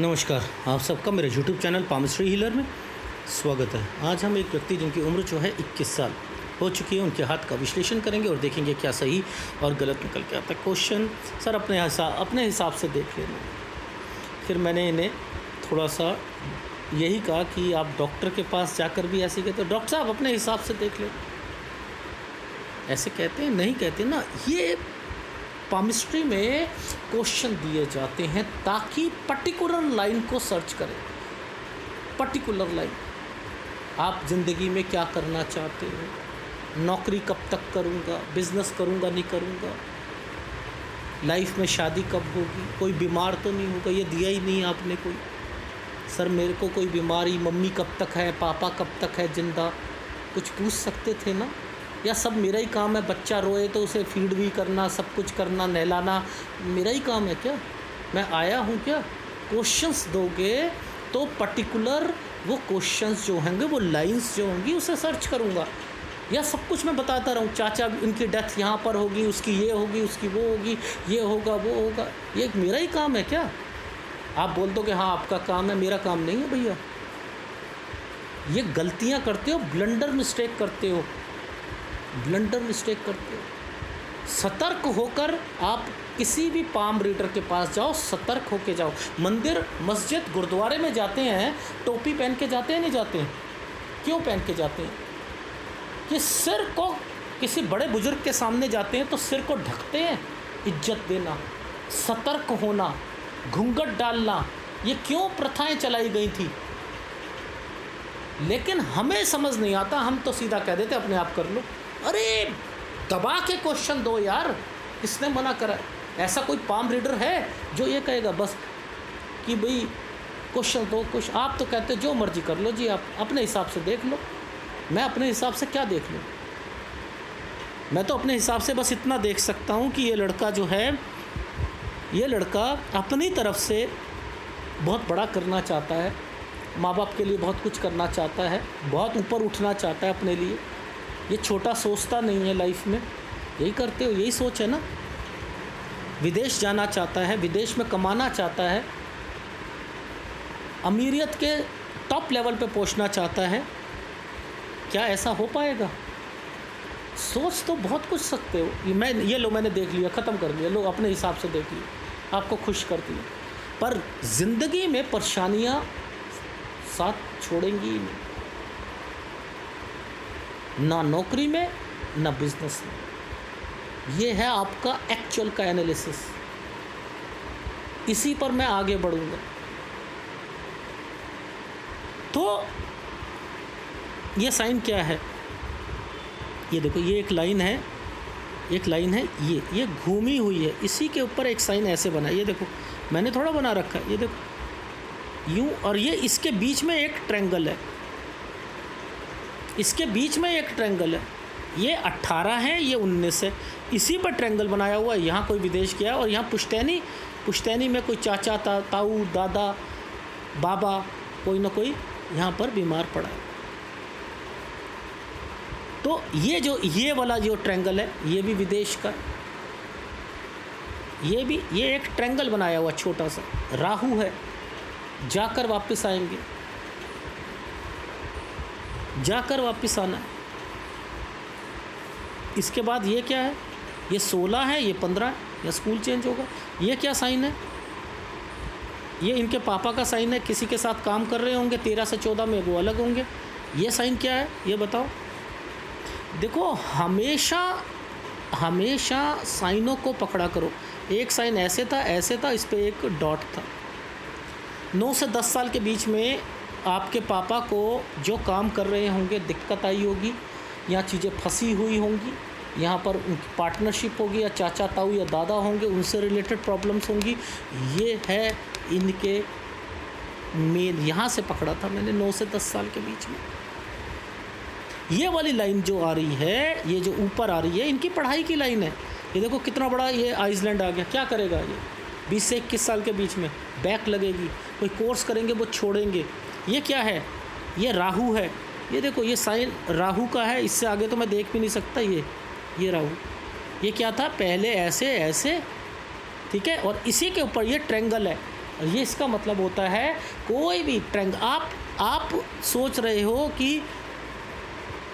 नमस्कार, आप सबका मेरे YouTube चैनल पामिस्ट्री हीलर में स्वागत है। आज हम एक व्यक्ति जिनकी उम्र जो है 21 साल हो चुकी है, उनके हाथ का विश्लेषण करेंगे और देखेंगे क्या सही और गलत निकल के आता है। क्वेश्चन सर अपने हिसाब से देख लेना। फिर मैंने इन्हें थोड़ा सा यही कहा कि आप डॉक्टर के पास जाकर भी ऐसे कहते, डॉक्टर साहब अपने हिसाब से देख लें। ऐसे कहते हैं, नहीं कहते ना। ये पामिस्ट्री में क्वेश्चन दिए जाते हैं ताकि पर्टिकुलर लाइन को सर्च करें। पर्टिकुलर लाइन, आप ज़िंदगी में क्या करना चाहते हो, नौकरी कब तक करूँगा, बिज़नेस करूँगा नहीं करूँगा, लाइफ में शादी कब होगी, कोई बीमार तो नहीं होगा, ये दिया ही नहीं आपने कोई। सर मेरे को कोई बीमारी, मम्मी कब तक है, पापा कब तक है जिंदा, कुछ पूछ सकते थे ना। या सब मेरा ही काम है, बच्चा रोए तो उसे फीड भी करना, सब कुछ करना, नहलाना मेरा ही काम है क्या? मैं आया हूँ क्या? क्वेश्चंस दोगे तो पर्टिकुलर वो क्वेश्चंस जो होंगे, वो लाइंस जो होंगी उसे सर्च करूँगा। या सब कुछ मैं बताता रहूँ, चाचा इनकी डेथ यहाँ पर होगी, उसकी ये होगी, उसकी वो होगी, ये होगा वो होगा, ये मेरा ही काम है क्या? आप बोल दो कि हाँ आपका काम है, मेरा काम नहीं है भैया। ये गलतियाँ करते हो, ब्लंडर मिस्टेक करते हो, ब्लंडर मिस्टेक करते हो। सतर्क होकर आप किसी भी पाम रीडर के पास जाओ, सतर्क होके जाओ। मंदिर, मस्जिद, गुरुद्वारे में जाते हैं, टोपी पहन के जाते हैं नहीं जाते हैं? क्यों पहन के जाते हैं? कि सिर को, किसी बड़े बुजुर्ग के सामने जाते हैं तो सिर को ढकते हैं। इज्जत देना, सतर्क होना, घूंघट डालना, ये क्यों प्रथाएं चलाई गई थी? लेकिन हमें समझ नहीं आता, हम तो सीधा कह देते अपने आप कर लो। अरे दबा के क्वेश्चन दो यार, किसने मना करा? ऐसा कोई पाम रीडर है जो ये कहेगा बस कि भाई क्वेश्चन दो, कुछ आप तो कहते जो मर्जी कर लो जी, आप अपने हिसाब से देख लो। मैं अपने हिसाब से क्या देख लूँ? मैं तो अपने हिसाब से बस इतना देख सकता हूँ कि ये लड़का जो है, ये लड़का अपनी तरफ से बहुत बड़ा करना चाहता है, माँ बाप के लिए बहुत कुछ करना चाहता है, बहुत ऊपर उठना चाहता है अपने लिए। ये छोटा सोचता नहीं है लाइफ में। यही करते हो, यही सोच है ना। विदेश जाना चाहता है, विदेश में कमाना चाहता है, अमीरियत के टॉप लेवल पे पहुंचना चाहता है। क्या ऐसा हो पाएगा? सोच तो बहुत कुछ सकते हो। ये लो मैंने देख लिया, ख़त्म कर लिया, लो अपने हिसाब से देख लिया, आपको खुश कर दिया। पर ज़िंदगी में परेशानियाँ साथ छोड़ेंगी ही नहीं, ना नौकरी में ना बिजनेस में। ये है आपका एक्चुअल का एनालिसिस, इसी पर मैं आगे बढ़ूंगा। तो ये साइन क्या है? ये देखो, ये एक लाइन है, एक लाइन है, ये घूमी हुई है, इसी के ऊपर एक साइन ऐसे बना है। ये देखो मैंने थोड़ा बना रखा है, ये देखो यूं, और ये इसके बीच में एक ट्रायंगल है, इसके बीच में एक ट्रायंगल है। ये 18 है, ये 19 है, इसी पर ट्रायंगल बनाया हुआ है। यहाँ कोई विदेश गया और यहाँ पुश्तैनी में कोई चाचा, ताऊ, दादा, बाबा, कोई ना कोई यहाँ पर बीमार पड़ा है। तो ये वाला जो ट्रायंगल है, ये भी विदेश का, ये एक ट्रायंगल बनाया हुआ छोटा सा। राहु है, जाकर वापस आएंगे, जाकर वापस आना है। इसके बाद ये क्या है? ये 16 है, ये 15 है, या स्कूल चेंज होगा। ये क्या साइन है? ये इनके पापा का साइन है, किसी के साथ काम कर रहे होंगे, 13 से 14 में वो अलग होंगे। ये साइन क्या है ये बताओ? देखो हमेशा साइनों को पकड़ा करो। एक साइन ऐसे था, इस पर एक डॉट था। 9 से 10 साल के बीच में आपके पापा को जो काम कर रहे होंगे दिक्कत आई होगी, यहाँ चीज़ें फंसी हुई होंगी, यहाँ पर उनकी पार्टनरशिप होगी, या चाचा, ताऊ या दादा होंगे, उनसे रिलेटेड प्रॉब्लम्स होंगी। ये है इनके मेन, यहाँ से पकड़ा था मैंने 9 से 10 साल के बीच में। ये वाली लाइन जो आ रही है, ये जो ऊपर आ रही है, इनकी पढ़ाई की लाइन है। ये देखो कितना बड़ा ये आइसलैंड आ गया। क्या करेगा ये 20 से 21 साल के बीच में? बैक लगेगी, कोई कोर्स करेंगे वो छोड़ेंगे। ये क्या है? ये राहु है। ये देखो ये साइन राहु का है, इससे आगे तो मैं देख भी नहीं सकता। ये राहु, ये क्या था पहले ऐसे, ठीक है, और इसी के ऊपर ये ट्रायंगल है। और ये इसका मतलब होता है कोई भी ट्रेंग आप सोच रहे हो कि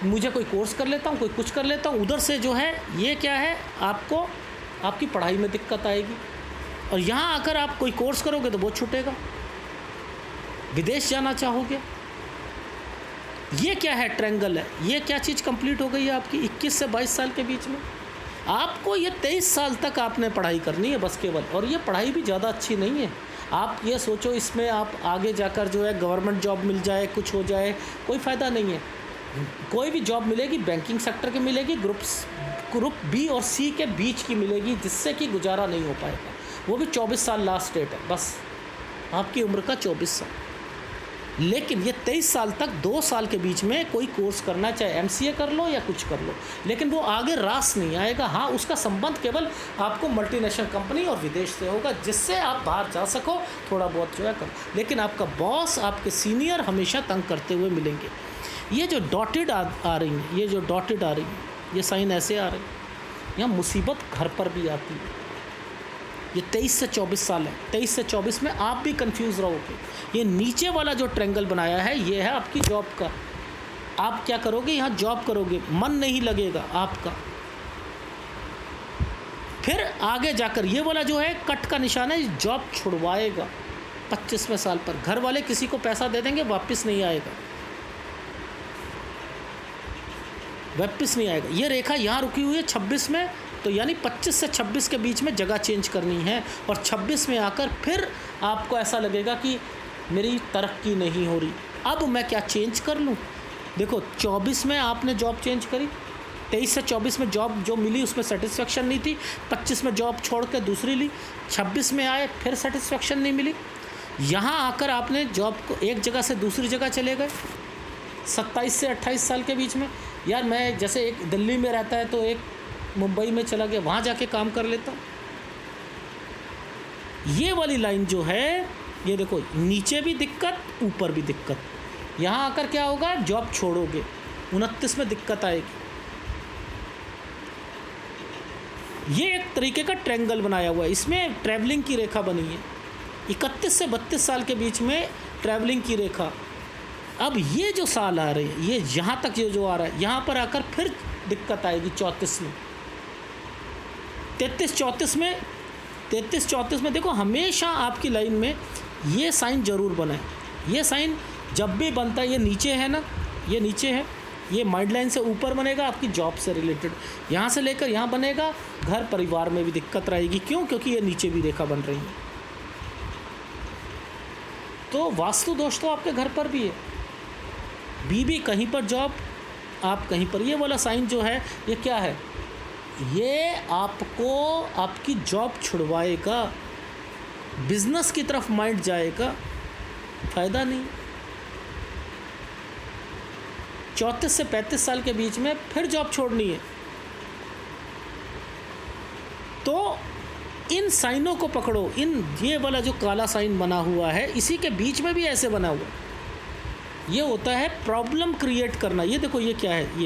मुझे कोई कोर्स कर लेता हूँ, कोई कुछ कर लेता हूँ, उधर से जो है ये क्या है, आपको आपकी पढ़ाई में दिक्कत आएगी। और यहाँ आकर आप कोई कोर्स करोगे तो वो छूटेगा। विदेश जाना चाहोगे, ये क्या है, ट्रेंगल है। ये क्या चीज़ कंप्लीट हो गई है आपकी 21 से 22 साल के बीच में। आपको ये 23 साल तक आपने पढ़ाई करनी है बस केवल। और ये पढ़ाई भी ज़्यादा अच्छी नहीं है। आप ये सोचो इसमें आप आगे जाकर जो है गवर्नमेंट जॉब मिल जाए, कुछ हो जाए, कोई फ़ायदा नहीं है। कोई भी जॉब मिलेगी बैंकिंग सेक्टर की मिलेगी, ग्रुप बी और सी के बीच की मिलेगी, जिससे कि गुजारा नहीं हो पाएगा। वो भी 24 साल लास्ट डेट है, बस आपकी उम्र का 24 साल। लेकिन ये 23 साल तक 2 साल के बीच में कोई कोर्स करना, चाहे एमसीए कर लो या कुछ कर लो, लेकिन वो आगे रास नहीं आएगा। हाँ, उसका संबंध केवल आपको मल्टीनेशनल कंपनी और विदेश से होगा, जिससे आप बाहर जा सको, थोड़ा बहुत जो है करो। लेकिन आपका बॉस, आपके सीनियर हमेशा तंग करते हुए मिलेंगे। ये जो डॉटेड आ रही हैं, ये जो डॉटेड आ रही हैं, ये साइन ऐसे आ रही हैं, यहाँ मुसीबत घर पर भी आती है। ये 23 से 24 साल है। 23 से 24 में आप भी कंफ्यूज रहोगे। ये नीचे वाला जो ट्रेंगल बनाया है, ये है आपकी जॉब का। आप क्या करोगे, यहाँ जॉब करोगे, मन नहीं लगेगा आपका। फिर आगे जाकर ये वाला जो है कट का निशान है, जॉब छुड़वाएगा 25वें साल पर। घर वाले किसी को पैसा दे देंगे, वापस नहीं आएगा, वापस नहीं आएगा। ये रेखा यहाँ रुकी हुई है 26 में, तो यानी 25 से 26 के बीच में जगह चेंज करनी है। और 26 में आकर फिर आपको ऐसा लगेगा कि मेरी तरक्की नहीं हो रही, अब मैं क्या चेंज कर लूँ। देखो 24 में आपने जॉब चेंज करी, 23 से 24 में जॉब जो मिली उसमें सेटिस्फेक्शन नहीं थी, 25 में जॉब छोड़ के दूसरी ली, 26 में आए फिर सेटिस्फेक्शन नहीं मिली। यहाँ आकर आपने जॉब को एक जगह से दूसरी जगह चले गए 27 से 28 साल के बीच में। यार मैं जैसे एक दिल्ली में रहता है तो एक मुंबई में चला गया, वहाँ जाके काम कर लेता। ये वाली लाइन जो है, ये देखो नीचे भी दिक्कत, ऊपर भी दिक्कत। यहाँ आकर क्या होगा, जॉब छोड़ोगे, 29 में दिक्कत आएगी। ये एक तरीके का ट्रायंगल बनाया हुआ है, इसमें ट्रैवलिंग की रेखा बनी है 31 से 32 साल के बीच में, ट्रैवलिंग की रेखा। अब ये जो साल आ रहे हैं, ये यहाँ तक ये जो आ रहा है, यहाँ पर आकर फिर दिक्कत आएगी 34 में, 33 34 में। देखो हमेशा आपकी लाइन में ये साइन ज़रूर बना है। ये साइन जब भी बनता है, ये नीचे है ना, ये नीचे है, ये माइंड लाइन से ऊपर बनेगा आपकी जॉब से रिलेटेड, यहाँ से लेकर यहाँ बनेगा। घर परिवार में भी दिक्कत रहेगी, क्यों, क्योंकि ये नीचे भी रेखा बन रही है। तो वास्तु दोष तो आपके घर पर भी है, बीबी कहीं पर जॉब, आप कहीं पर। ये वाला साइन जो है ये क्या है, ये आपको आपकी जॉब छुड़वाएगा, बिजनेस की तरफ माइंड जाएगा, फ़ायदा नहीं। 34 से 35 साल के बीच में फिर जॉब छोड़नी है। तो इन साइनों को पकड़ो, ये वाला जो काला साइन बना हुआ है, इसी के बीच में भी ऐसे बना हुआ है। ये होता है प्रॉब्लम क्रिएट करना। ये देखो ये क्या है,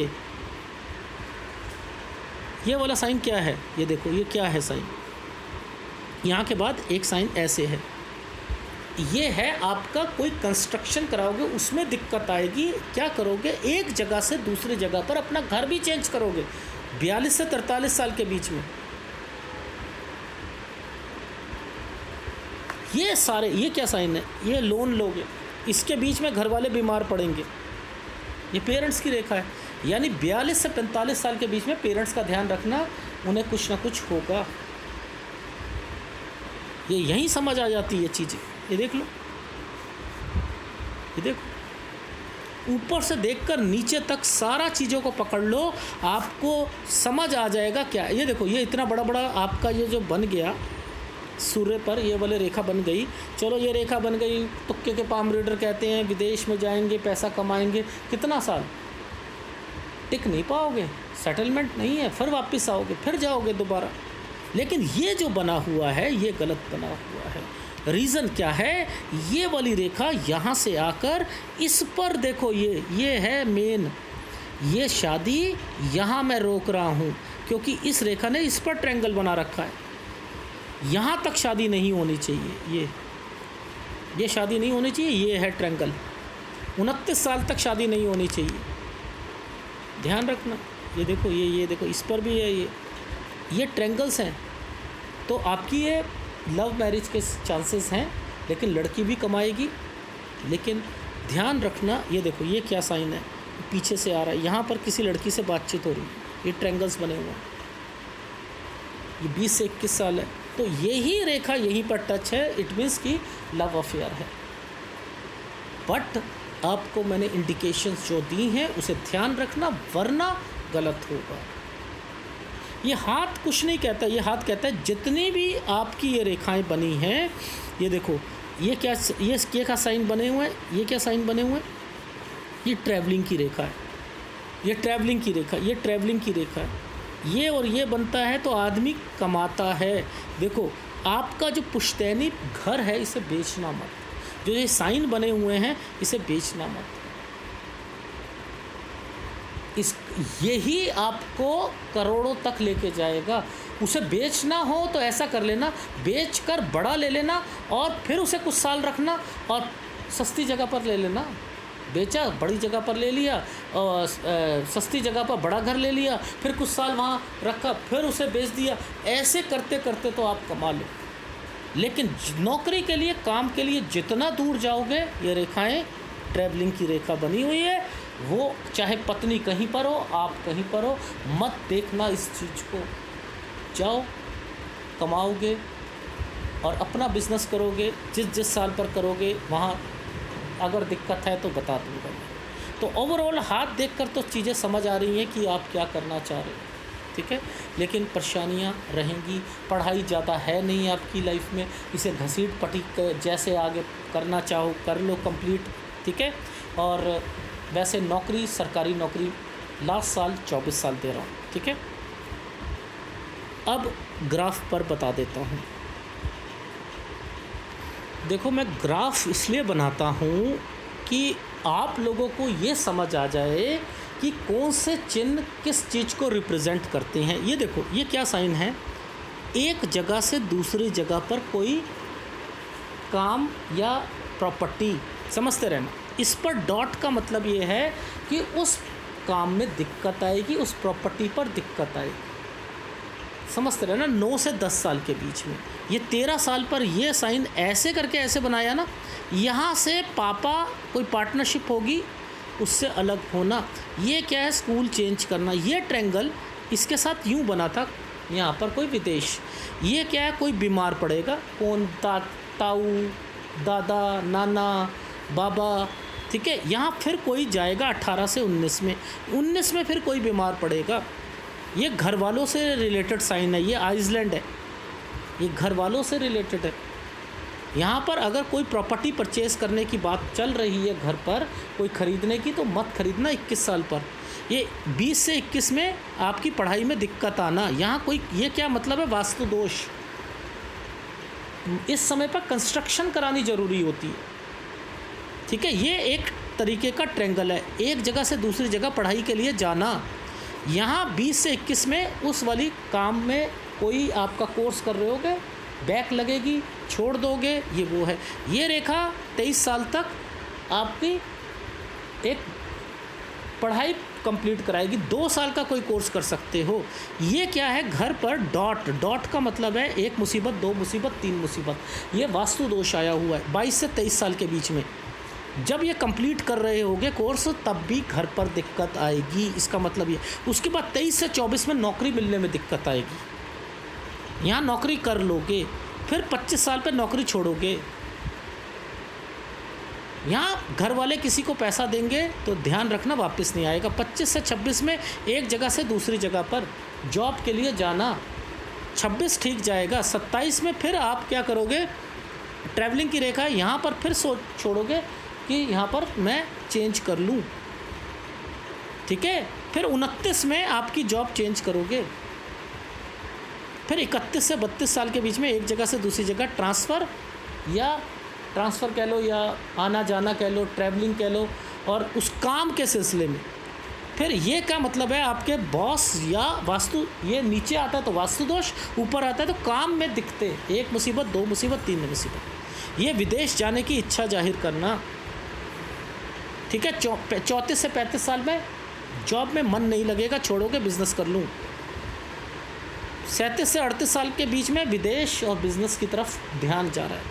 ये वाला साइन क्या है, ये देखो ये क्या है साइन। यहाँ के बाद एक साइन ऐसे है, ये है आपका कोई कंस्ट्रक्शन कराओगे, उसमें दिक्कत आएगी। क्या करोगे, एक जगह से दूसरी जगह पर अपना घर भी चेंज करोगे 42 से 43 साल के बीच में। ये सारे, ये क्या साइन है, ये लोन लोगे, इसके बीच में घर वाले बीमार पड़ेंगे, ये पेरेंट्स की रेखा है। यानी 42 से 45 साल के बीच में पेरेंट्स का ध्यान रखना, उन्हें कुछ ना कुछ होगा। ये यहीं समझ आ जाती है चीज़ें। ये देख लो, ये देखो, ऊपर से देखकर नीचे तक सारा चीज़ों को पकड़ लो, आपको समझ आ जाएगा क्या। ये देखो, ये इतना बड़ा बड़ा आपका ये जो बन गया सूर्य पर, ये वाले रेखा बन गई। चलो ये रेखा बन गई, तुक्के के पाम रीडर कहते हैं, विदेश में जाएंगे, पैसा कमाएंगे, कितना साल टिक नहीं पाओगे, सेटलमेंट नहीं है, फिर वापस आओगे, फिर जाओगे दोबारा। लेकिन ये जो बना हुआ है, ये गलत बना हुआ है। रीज़न क्या है, ये वाली रेखा यहाँ से आकर इस पर देखो, ये है मेन, ये शादी यहाँ मैं रोक रहा हूँ, क्योंकि इस रेखा ने इस पर ट्रायंगल बना रखा है। यहाँ तक शादी नहीं होनी चाहिए, ये शादी नहीं होनी चाहिए, ये है ट्रैंगल। 29 साल तक शादी नहीं होनी चाहिए, ध्यान रखना। ये देखो, ये देखो, इस पर भी है ये ट्रैंगल्स हैं। तो आपकी ये लव मैरिज के चांसेस हैं, लेकिन लड़की भी कमाएगी। लेकिन ध्यान रखना, ये देखो ये क्या साइन है, पीछे से आ रहा है, यहाँ पर किसी लड़की से बातचीत हो रही है, ये ट्रैंगल्स बने हुए हैं, ये 20 से 21 साल है। तो यही रेखा यहीं पर टच है, इट मीन्स कि लव अफेयर है। बट आपको मैंने इंडिकेशंस जो दी हैं उसे ध्यान रखना, वरना गलत होगा। ये हाथ कुछ नहीं कहता, ये हाथ कहता है जितनी भी आपकी ये रेखाएं बनी हैं, ये देखो ये क्या साइन बने हुए हैं, ये क्या साइन बने हुए हैं, ये ट्रैवलिंग की रेखा है, ये ट्रैवलिंग की रेखा, ये ट्रैवलिंग की रेखा है। ये और ये बनता है तो आदमी कमाता है। देखो आपका जो पुश्तैनी घर है इसे बेचना मत, जो ये साइन बने हुए हैं इसे बेचना मत। यही आपको करोड़ों तक लेके जाएगा। उसे बेचना हो तो ऐसा कर लेना, बेच कर बड़ा ले लेना और फिर उसे कुछ साल रखना और सस्ती जगह पर ले लेना। बेचा, बड़ी जगह पर ले लिया और सस्ती जगह पर बड़ा घर ले लिया, फिर कुछ साल वहाँ रखा, फिर उसे बेच दिया। ऐसे करते करते तो आप कमा लो। लेकिन नौकरी के लिए, काम के लिए जितना दूर जाओगे, ये रेखाएं ट्रैवलिंग की रेखा बनी हुई है, वो चाहे पत्नी कहीं पर हो, आप कहीं पर हो, मत देखना इस चीज़ को। जाओ, कमाओगे और अपना बिजनेस करोगे, जिस साल पर करोगे वहाँ अगर दिक्कत है तो बता दूँगा मैं। तो ओवरऑल हाथ देखकर तो चीज़ें समझ आ रही हैं कि आप क्या करना चाह रहे हो, ठीक है। लेकिन परेशानियाँ रहेंगी। पढ़ाई ज़्यादा है नहीं आपकी लाइफ में, इसे घसीट पटीक जैसे आगे करना चाहो कर लो कंप्लीट, ठीक है। और वैसे नौकरी, सरकारी नौकरी लास्ट साल 24 साल दे रहा हूँ, ठीक है। अब ग्राफ पर बता देता हूँ। देखो मैं ग्राफ इसलिए बनाता हूँ कि आप लोगों को ये समझ आ जाए कि कौन से चिन्ह किस चीज़ को रिप्रेजेंट करते हैं। ये देखो ये क्या साइन है, एक जगह से दूसरी जगह पर कोई काम या प्रॉपर्टी, समझते रहना। इस पर डॉट का मतलब ये है कि उस काम में दिक्कत आएगी, उस प्रॉपर्टी पर दिक्कत आएगी, समझते रहना। 9 से 10 साल के बीच में, ये 13 साल पर ये साइन ऐसे करके ऐसे बनाया ना, यहाँ से पापा कोई पार्टनरशिप होगी, उससे अलग होना। ये क्या है, स्कूल चेंज करना। ये ट्रायंगल इसके साथ यूँ बना था, यहाँ पर कोई विदेश। ये क्या है, कोई बीमार पड़ेगा, कौन ताऊ, दादा, नाना, बाबा, ठीक है। यहाँ फिर कोई जाएगा 18 से 19 में, 19 में फिर कोई बीमार पड़ेगा। ये घर वालों से रिलेटेड साइन है, ये आइसलैंड है, ये घर वालों से रिलेटेड है। यहाँ पर अगर कोई प्रॉपर्टी परचेज़ करने की बात चल रही है, घर पर कोई ख़रीदने की, तो मत ख़रीदना 21 साल पर। ये 20 से 21 में आपकी पढ़ाई में दिक्कत आना, यहाँ कोई, ये क्या मतलब है, वास्तु दोष। इस समय पर कंस्ट्रक्शन करानी ज़रूरी होती है, ठीक है। ये एक तरीके का ट्रायंगल है, एक जगह से दूसरी जगह पढ़ाई के लिए जाना। यहाँ 20 से 21 में उस वाली काम में कोई आपका कोर्स कर रहे होगे, बैक लगेगी, छोड़ दोगे, ये वो है। ये रेखा 23 साल तक आपकी एक पढ़ाई कंप्लीट कराएगी। 2 साल का कोई कोर्स कर सकते हो। ये क्या है, घर पर डॉट, डॉट का मतलब है 1 मुसीबत, 2 मुसीबत, 3 मुसीबत। ये वास्तु दोष आया हुआ है 22 से 23 साल के बीच में। जब ये कंप्लीट कर रहे होगे कोर्स, तब भी घर पर दिक्कत आएगी, इसका मतलब ये। उसके बाद 23 से 24 में नौकरी मिलने में दिक्कत आएगी। यहाँ नौकरी कर लोगे, फिर 25 साल पे नौकरी छोड़ोगे। यहाँ घर वाले किसी को पैसा देंगे तो ध्यान रखना वापस नहीं आएगा। 25 से 26 में एक जगह से दूसरी जगह पर जॉब के लिए जाना, 26 ठीक जाएगा। 27 में फिर आप क्या करोगे, ट्रैवलिंग की रेखा है, यहाँ पर फिर छोड़ोगे कि यहाँ पर मैं चेंज कर लूँ, ठीक है। फिर 29 में आपकी जॉब चेंज करोगे। फिर 31 से 32 साल के बीच में एक जगह से दूसरी जगह ट्रांसफ़र कह लो या आना जाना कह लो, ट्रैवलिंग कह लो, और उस काम के सिलसिले में। फिर ये क्या मतलब है, आपके बॉस या वास्तु, ये नीचे आता है तो वास्तु दोष, ऊपर आता है तो काम में दिखते, 1 मुसीबत, 2 मुसीबत, 3 मुसीबत। ये विदेश जाने की इच्छा जाहिर करना, ठीक है। 34 से 35 साल में जॉब में मन नहीं लगेगा, छोड़ोगे, बिजनेस कर लूँ। 37 से 38 साल के बीच में विदेश और बिजनेस की तरफ ध्यान जा रहा है।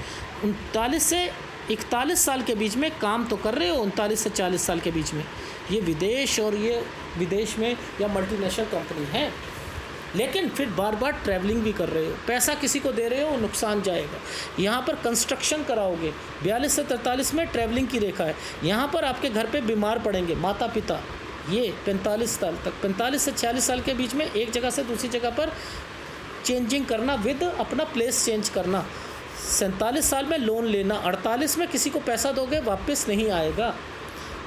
39 से 41 साल के बीच में काम तो कर रहे हो, 39 से 40 साल के बीच में ये विदेश, और ये विदेश में या मल्टीनेशनल कंपनी है, लेकिन फिर बार बार ट्रैवलिंग भी कर रहे हो, पैसा किसी को दे रहे हो, नुकसान जाएगा। यहाँ पर कंस्ट्रक्शन कराओगे, 42 से 43 में ट्रैवलिंग की रेखा है। यहाँ पर आपके घर पे बीमार पड़ेंगे माता पिता, ये 45 साल तक। 45 से 46 साल के बीच में एक जगह से दूसरी जगह पर चेंजिंग करना, विद अपना प्लेस चेंज करना। 47 साल में लोन लेना, 48 में किसी को पैसा दोगे वापस नहीं आएगा।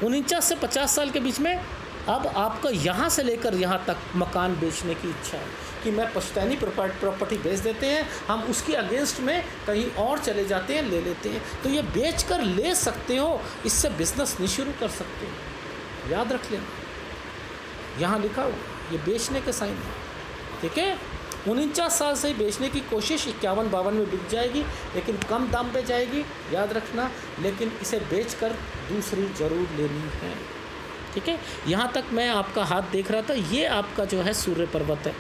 49 से 50 साल के बीच में अब आपको यहाँ से लेकर यहाँ तक मकान बेचने की इच्छा है कि मैं पुश्तैनी प्रॉपर्टी बेच देते हैं, हम उसकी अगेंस्ट में कहीं और चले जाते हैं, ले लेते हैं। तो ये बेच कर ले सकते हो, इससे बिजनेस नहीं शुरू कर सकते हो, याद रख लेना। यहाँ लिखा हो ये बेचने के साइन है, ठीक है। 49 साल से ही बेचने की कोशिश, 51-52 में बिक जाएगी, लेकिन कम दाम पे जाएगी, याद रखना। लेकिन इसे बेचकर दूसरी ज़रूर लेनी है, ठीक है। यहाँ तक मैं आपका हाथ देख रहा था, ये आपका जो है सूर्य पर्वत है।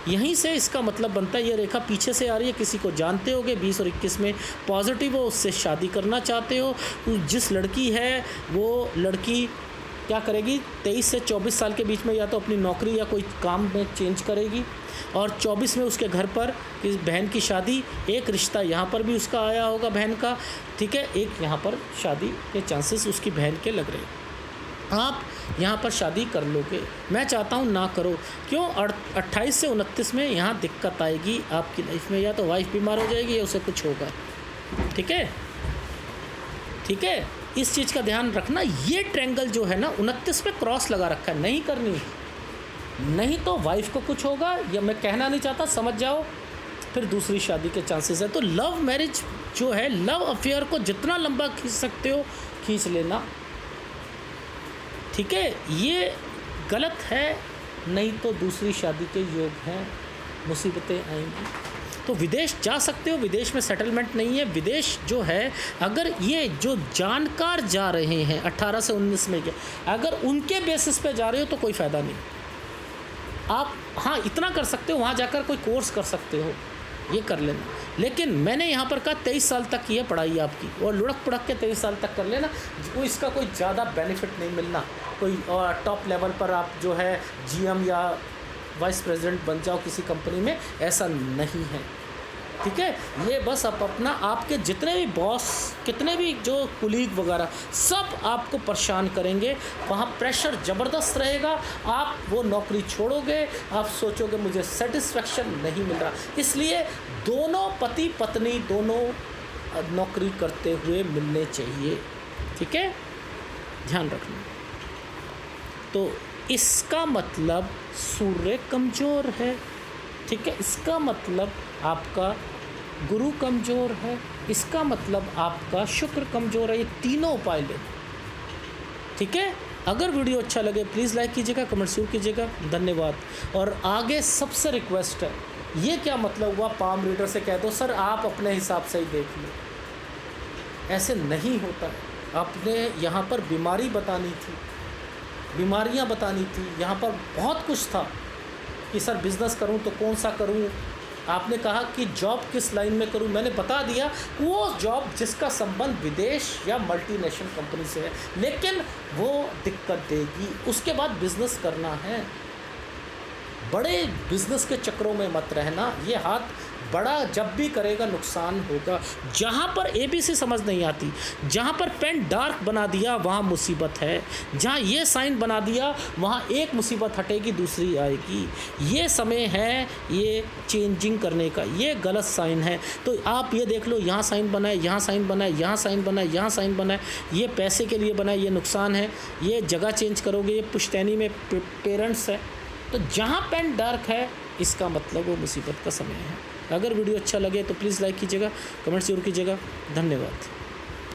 यहीं से इसका मतलब बनता है, ये रेखा पीछे से आ रही है, किसी को जानते होगे 20 और 21 में पॉजिटिव हो, उससे शादी करना चाहते हो। जिस लड़की है वो लड़की क्या करेगी, 23 से 24 साल के बीच में या तो अपनी नौकरी या कोई काम में चेंज करेगी, और 24 में उसके घर पर इस बहन की शादी, एक रिश्ता यहाँ पर भी उसका आया होगा बहन का, ठीक है। एक यहाँ पर शादी के चांसेस उसकी बहन के लग रहे हैं, आप यहाँ पर शादी कर लोगे। मैं चाहता हूँ ना करो, क्यों? 28 से 29 में यहाँ दिक्कत आएगी आपकी लाइफ में, या तो वाइफ बीमार हो जाएगी या उसे कुछ होगा, ठीक है, ठीक है। इस चीज़ का ध्यान रखना। ये ट्रायंगल जो है ना 29 पे क्रॉस लगा रखा है, नहीं करनी, नहीं तो वाइफ को कुछ होगा, या मैं कहना नहीं चाहता, समझ जाओ, फिर दूसरी शादी के चांसेस है। तो लव मैरिज जो है, लव अफेयर को जितना लंबा खींच सकते हो खींच लेना, ठीक है। ये गलत है, नहीं तो दूसरी शादी के योग हैं, मुसीबतें आएंगी। तो विदेश जा सकते हो, विदेश में सेटलमेंट नहीं है। विदेश जो है, अगर ये जो जानकार जा रहे हैं 18 से 19 में के, अगर उनके बेसिस पे जा रहे हो तो कोई फ़ायदा नहीं। आप हाँ इतना कर सकते हो, वहाँ जाकर कोई कोर्स कर सकते हो, ये कर लेना। लेकिन मैंने यहाँ पर कहा 23 साल तक की है पढ़ाई आपकी, और लुढ़क पुढ़क के 23 साल तक कर लेना, वो इसका कोई ज़्यादा बेनिफिट नहीं मिलना। कोई और टॉप लेवल पर आप जो है GM या वाइस प्रेसिडेंट बन जाओ किसी कंपनी में, ऐसा नहीं है, ठीक है। ये बस आप अपना, आपके जितने भी बॉस, कितने भी जो कुलीग वगैरह, सब आपको परेशान करेंगे, वहाँ प्रेशर ज़बरदस्त रहेगा। आप वो नौकरी छोड़ोगे, आप सोचोगे मुझे सेटिस्फेक्शन नहीं मिल रहा। इसलिए दोनों पति पत्नी दोनों नौकरी करते हुए मिलने चाहिए, ठीक है, ध्यान रखना। तो इसका मतलब सूर्य कमज़ोर है, ठीक है, इसका मतलब आपका गुरु कमज़ोर है, इसका मतलब आपका शुक्र कमज़ोर है। ये तीनों उपाय ले, ठीक है। अगर वीडियो अच्छा लगे प्लीज़ लाइक कीजिएगा, कमेंट जरूर कीजिएगा, धन्यवाद। और आगे सबसे रिक्वेस्ट है, ये क्या मतलब हुआ पाम रीडर से कह दो सर आप अपने हिसाब से ही देख लो, ऐसे नहीं होता है। आपने यहाँ पर बीमारी बतानी थी, बीमारियाँ बतानी थी, यहाँ पर बहुत कुछ था कि सर बिज़नेस करूं तो कौन सा करूं। आपने कहा कि जॉब किस लाइन में करूं, मैंने बता दिया वो जॉब जिसका संबंध विदेश या मल्टीनेशनल कंपनी से है, लेकिन वो दिक्कत देगी। उसके बाद बिज़नेस करना है, बड़े बिज़नेस के चक्रों में मत रहना। ये हाथ बड़ा जब भी करेगा नुकसान होगा। जहाँ पर ABC समझ नहीं आती, जहाँ पर पेन डार्क बना दिया वहाँ मुसीबत है, जहाँ ये साइन बना दिया वहाँ एक मुसीबत हटेगी दूसरी आएगी। ये समय है ये चेंजिंग करने का, ये गलत साइन है। तो आप ये देख लो, यहाँ साइन बना है, यहाँ साइन बना है, यहाँ साइन बना है, यहाँ साइन बना है, ये पैसे के लिए बना है, ये नुकसान है। ये जगह चेंज करोगे, ये पुश्तैनी में पेरेंट्स है, तो जहाँ पेन डार्क है इसका मतलब वो मुसीबत का समय है। अगर वीडियो अच्छा लगे तो प्लीज़ लाइक कीजिएगा, कमेंट जरूर कीजिएगा, धन्यवाद।